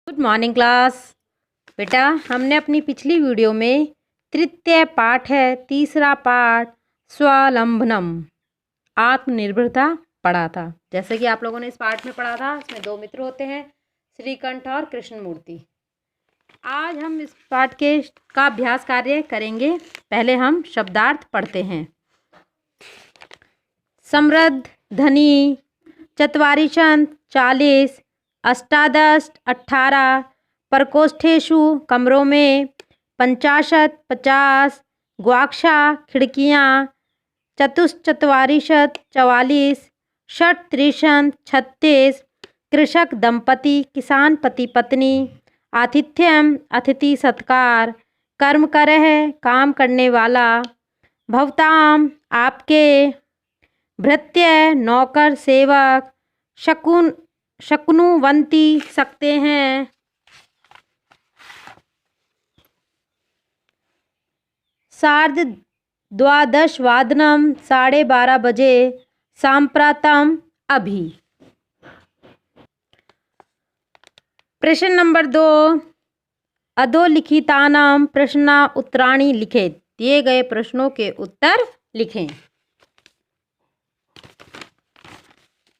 Good morning class. बेटा, हमने अपनी पिछली वीडियो में तृतीय पाठ है, तीसरा पाठ स्वावलंबनम आत्मनिर्भरता पढ़ा था। जैसे कि आप लोगों ने इस पाठ में पढ़ा था, इसमें दो मित्र होते हैं, श्रीकंठ और कृष्णमूर्ति। आज हम इस पाठ का अभ्यास कार्य करेंगे। पहले हम शब्दार्थ पढ़ते हैं। समृद्ध, धनी, चत्वारिशत 40, अष्टादश 18, प्रकोष्ठेषु कमरों में, 50 50, ग्वाक्षा खिड़कियाँ, चतुश्चत्वारिशत 44, षट्त्रिशत 36, कृषक दंपति किसान पति पत्नी, आतिथ्यम अतिथि सत्कार, कर्म करह काम करने वाला, भवताम आपके, भृत्य नौकर सेवक, शकुनुवंती सकते हैं, सार्ध द्वादशवादनम 12:30 बजे, सांप्रतम अभी। प्रश्न नंबर 2, अधोलिखितानां प्रश्न उत्तराणि लिखें। दिए गए प्रश्नों के उत्तर लिखें।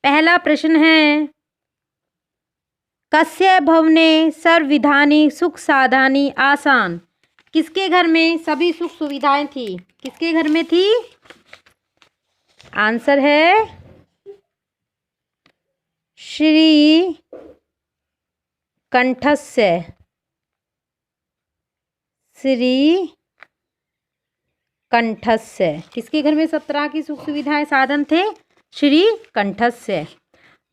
पहला प्रश्न है, कस्य भवने सर्वविधानि सुख साधनानि आसान। किसके घर में सभी सुख सुविधाएं थी? किसके घर में थी? आंसर है श्री कंठस्य। श्री कंठस्य किसके घर में सब तरह की सुख सुविधाएं साधन थे? श्री कंठस्य।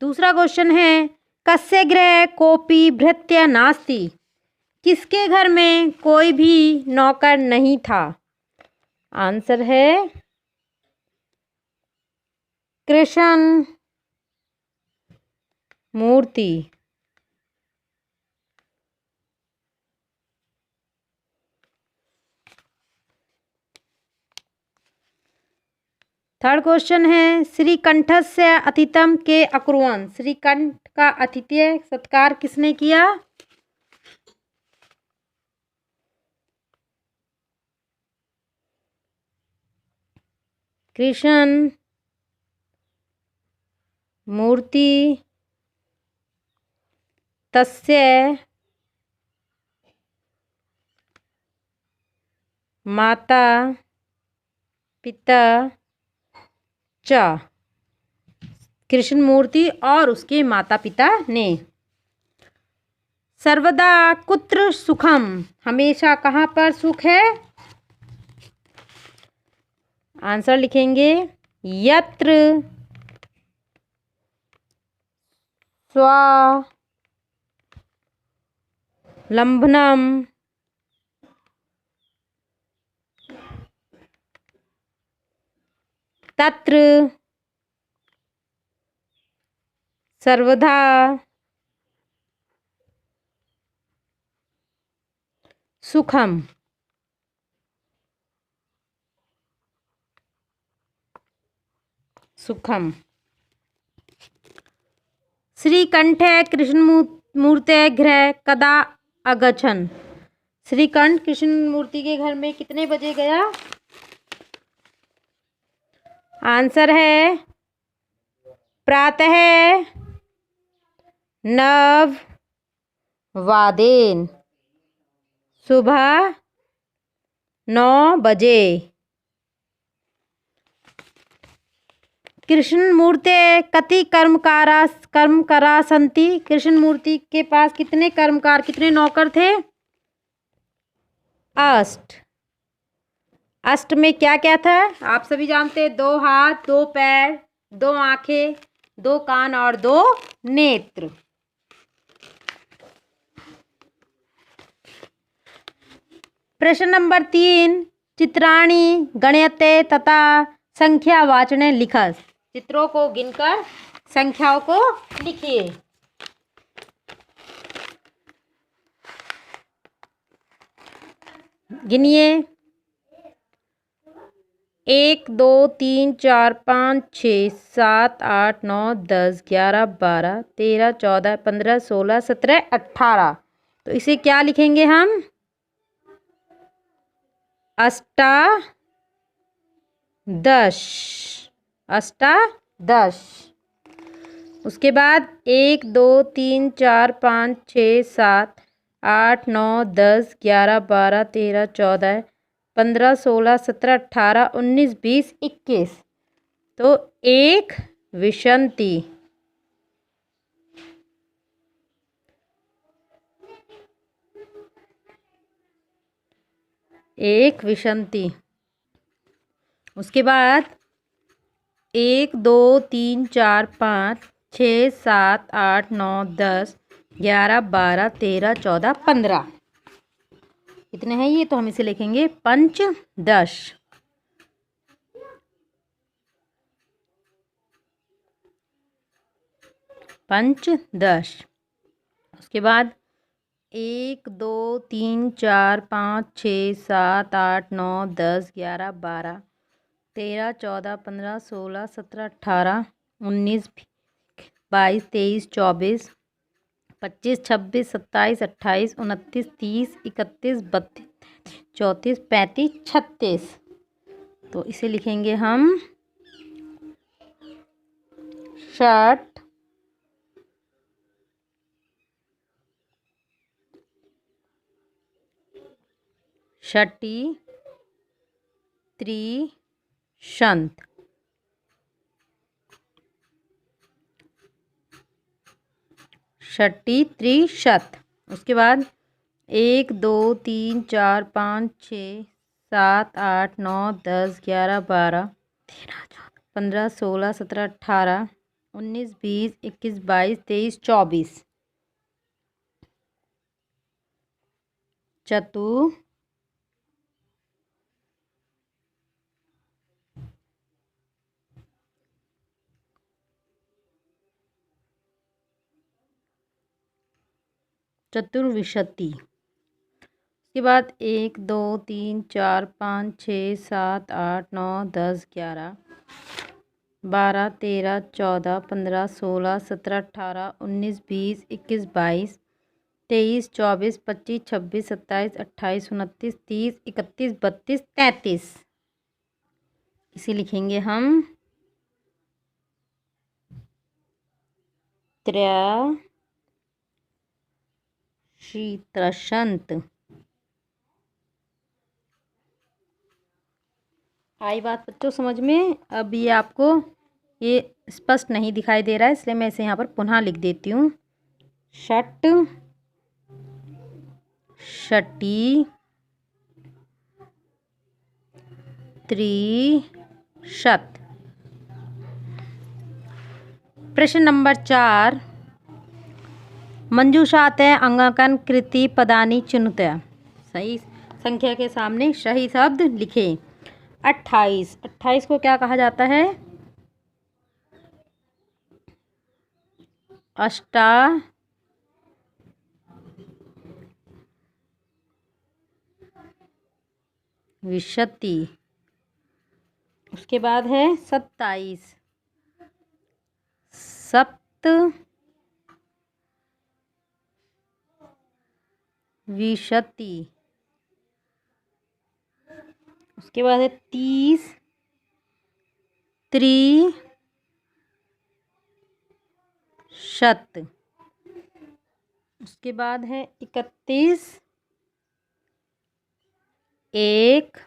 दूसरा क्वेश्चन है, कस्य गृहे कोपि भृत्य नास्ति। किसके घर में कोई भी नौकर नहीं था? आंसर है कृष्ण मूर्ति। थर्ड क्वेश्चन है, श्रीकंठस्य अतिथम के अकुर्वन्। श्रीकंठ का आतिथ्य सत्कार किसने किया? कृष्ण मूर्ति तस्य माता पिता च। कृष्ण मूर्ति और उसके माता पिता ने। सर्वदा कुत्र सुखम। हमेशा कहाँ पर सुख है? आंसर लिखेंगे यत्र स्वावलंबनम तत्र सर्वदा सुखम। सुखम। श्रीकंठ कृष्णमूर्ते गृह कदा अगच्छन्। श्रीकंठ कृष्णमूर्ति के घर में कितने बजे गया? आंसर है प्रातः 9 सुबह 9 बजे। कृष्णमूर्ते कति कर्मकारा सन्ति। कृष्णमूर्ति के पास कितने कर्मकार, कितने नौकर थे? 8। अष्ट में क्या क्या था? आप सभी जानते हैं, 2 हाथ, 2 पैर, 2 आंखें, 2 कान और 2 नेत्र। प्रश्न नंबर 3, चित्राणि गणयते तथा संख्यावाचने लिखस। चित्रों को गिनकर संख्याओं को लिखिए। गिनिए। 1 2 3 4 5 6 7 8 9 10 11 12 13 14 15 16 17 18। तो इसे क्या लिखेंगे हम? अष्टादश। अष्टादश। उसके बाद 1 2 3 4 5 6 7 8 9 10 11 12 13 14 15 16 17 18 19 20 21। तो एक विशंति। एक विशंति। उसके बाद 1 2 3 4 5 6 7 8 9 10 11 12 13 14 15 कितने हैं ये? तो हम इसे लिखेंगे पंचदश। पंचदश। उसके बाद 1 2 3 4 5 6 7 8 9 10 11 12 13 14 15 16 17 18 19 22 23 24 25 26 27 28 29 30 31 32 34 35 36। तो इसे लिखेंगे हम षट षटी त्रिशंत। षटी त्रिशत। उसके बाद 1 2 3 4 5 6 7 8 9 10 11 12 13 14 15 16 17 18 19 20 21 22 23 24। चतुर्विंशति। उसके बाद 1 2 3 4 5 6 7 8 9 10 11 12 13 14 15 16 17 18 19 20 21 22 23 24 25 26 27 28 29 30 31 32 33। इसे लिखेंगे हम त्रशंत। आई बात बच्चों समझ में? अब ये आपको ये स्पष्ट नहीं दिखाई दे रहा है, इसलिए मैं इसे यहाँ पर पुनः लिख देती हूँ। षट षटी त्रिशत। प्रश्न नंबर 4। मंजूषाते अंगांकन कृति पदानि चुनते। सही संख्या के सामने सही शब्द लिखे। 28। 28 को क्या कहा जाता है? अष्टाविंशति। उसके बाद है 27। सप्तविंशति। उसके बाद है 30। त्रिशत। उसके बाद है 31। एक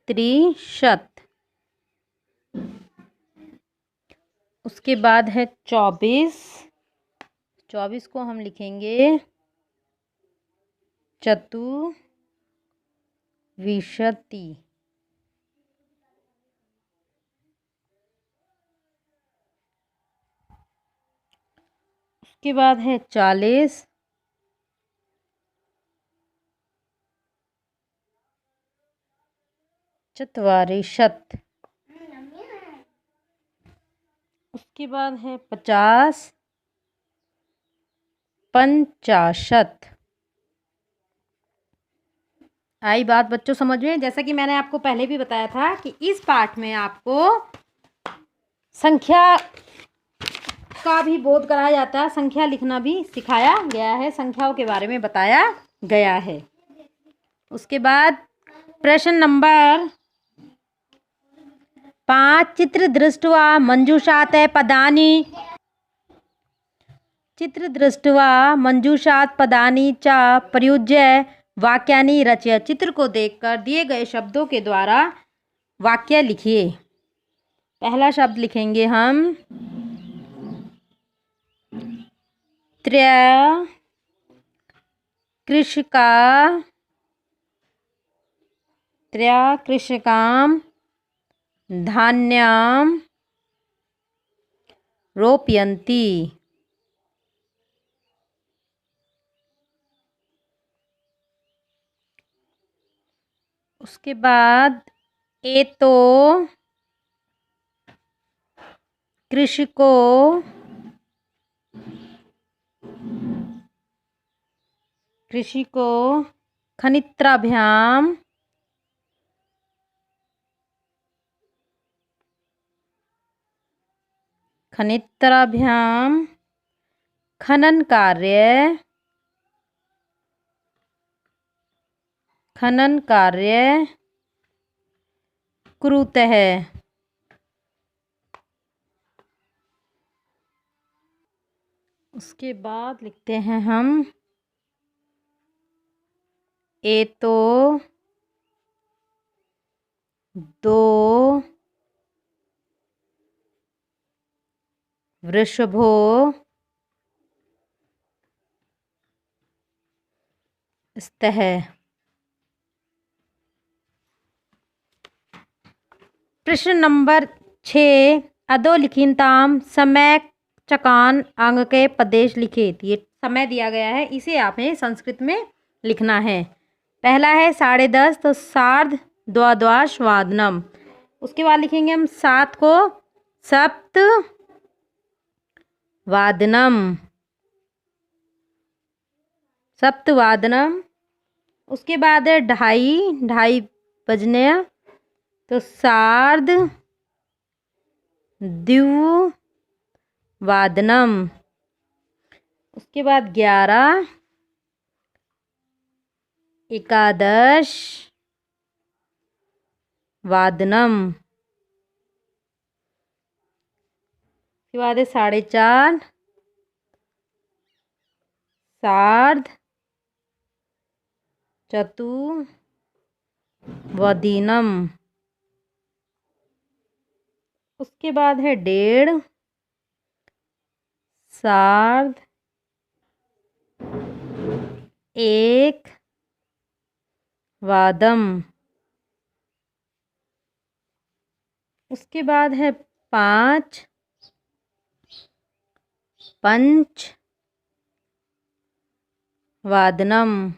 त्रिशत। उसके बाद है 24। 24 को हम लिखेंगे चतुर्विंशति। उसके बाद है 40। चत्वारिशत। उसके बाद है 50। पंचाशत। आई बात बच्चों समझ में? जैसा कि मैंने आपको पहले भी बताया था कि इस पाठ में आपको संख्या का भी बोध कराया जाता है, संख्या लिखना भी सिखाया गया है, संख्याओं के बारे में बताया गया है। उसके बाद प्रश्न नंबर 5, चित्र दृष्ट्वा मंजूषात पदानि, चित्र दृष्ट्वा मंजूषात पदानि च प्रयुज्य वाक्यानि रचय। चित्र को देखकर दिए गए शब्दों के द्वारा वाक्य लिखिए। पहला शब्द लिखेंगे हम कृषकाम धान्यम रोपयन्ति। उसके बाद एतो कृषको खनित्राभ्याम खनन कार्य कुरुतः। उसके बाद लिखते हैं हम एतो दो वृषभो स्तः। प्रश्न नंबर 6, अधोलिखिताम समय चकान अंग के प्रदेश लिखित। ये समय दिया गया है, इसे आपने संस्कृत में लिखना है। पहला है 10:30, तो सार्ध द्वादश वादनम। उसके बाद लिखेंगे हम 7 को सप्त वादनम। उसके बाद है 2:30 बजने, तो सार्ध द्विवादनम। उसके बाद 11 एकादश वादनम। उसके बाद है 4:30 सार्ध चतुर्वदीनम। उसके बाद है 1:30 सार्ध एक वादम। उसके बाद है 5 पंच वादनम।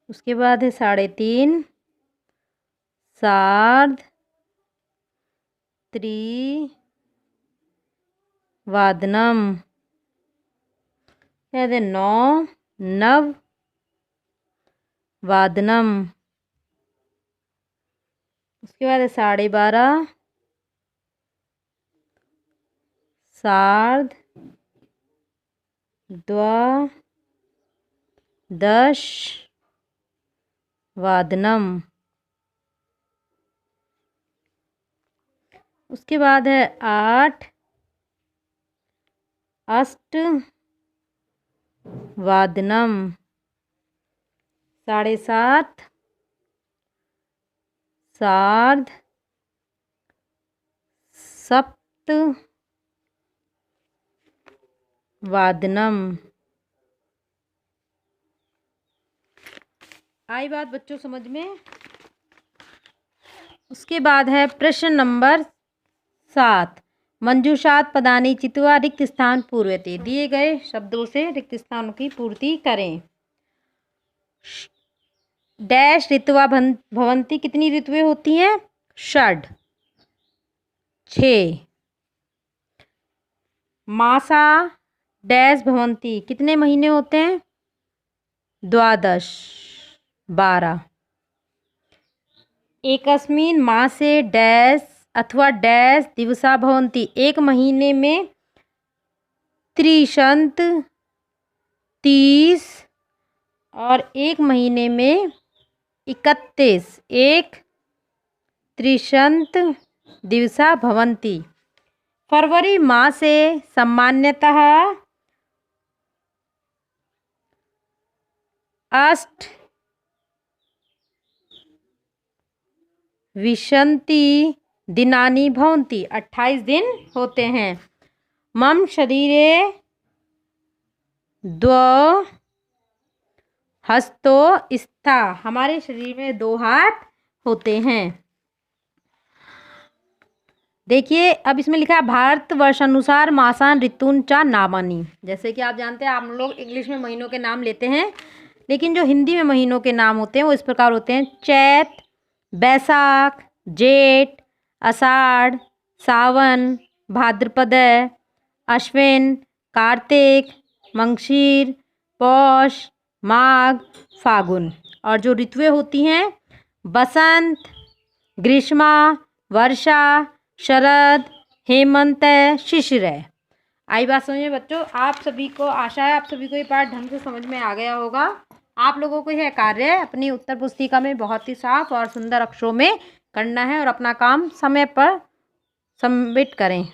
उसके बाद है 3:30 सार्ध त्रिवादनम। फिर 9 नव वादनम। उसके बाद है 12:30 सार्ध द्वादश वादनम। उसके बाद है 8 अष्ट वादनम। 7:30 सार्ध सप्त वादनम। आई बात बच्चों समझ में? उसके बाद है प्रश्न नंबर 7, मंजूषात पदानि चित्वा रिक्त स्थान पूर्यते। दिए गए शब्दों से रिक्त स्थानों की पूर्ति करें। डैश ऋतुवा भवंती, कितनी ऋतुएं होती हैं? 6। मासा डैश भवंती, कितने महीने होते हैं? 12। एकस्मिन् मासे डैश अथवा डैश दिवसा भवन्ति। एक महीने में 30 30 और एक महीने में 31 एक 30 दिवसा भवन्ति। फरवरी मासे सामान्यतः अष्ट विंशति दिनानि भवन्ति। 28 दिन होते हैं। मम शरीरे द्वौ हस्तो स्तः। हमारे शरीर में 2 हाथ होते हैं। देखिए अब इसमें लिखा है भारत वर्षानुसार मासान ऋतून च नामानि। जैसे कि आप जानते हैं, आप लोग इंग्लिश में महीनों के नाम लेते हैं, लेकिन जो हिंदी में महीनों के नाम होते हैं वो इस प्रकार होते हैं: चैत, बैसाख, जेठ, आषाढ़, सावन, भाद्रपद, अश्विन, कार्तिक, मंगशीर, पौष, माघ, फागुन। और जो ऋतुएं होती हैं बसंत, ग्रीष्मा, वर्षा, शरद, हेमंत, शिशिर। आई बात समझ में बच्चों? आप सभी को आशा है आप सभी को ये पाठ ढंग से समझ में आ गया होगा। आप लोगों को यह कार्य अपनी उत्तर पुस्तिका में बहुत ही साफ और सुंदर अक्षरों में करना है और अपना काम समय पर सबमिट करें।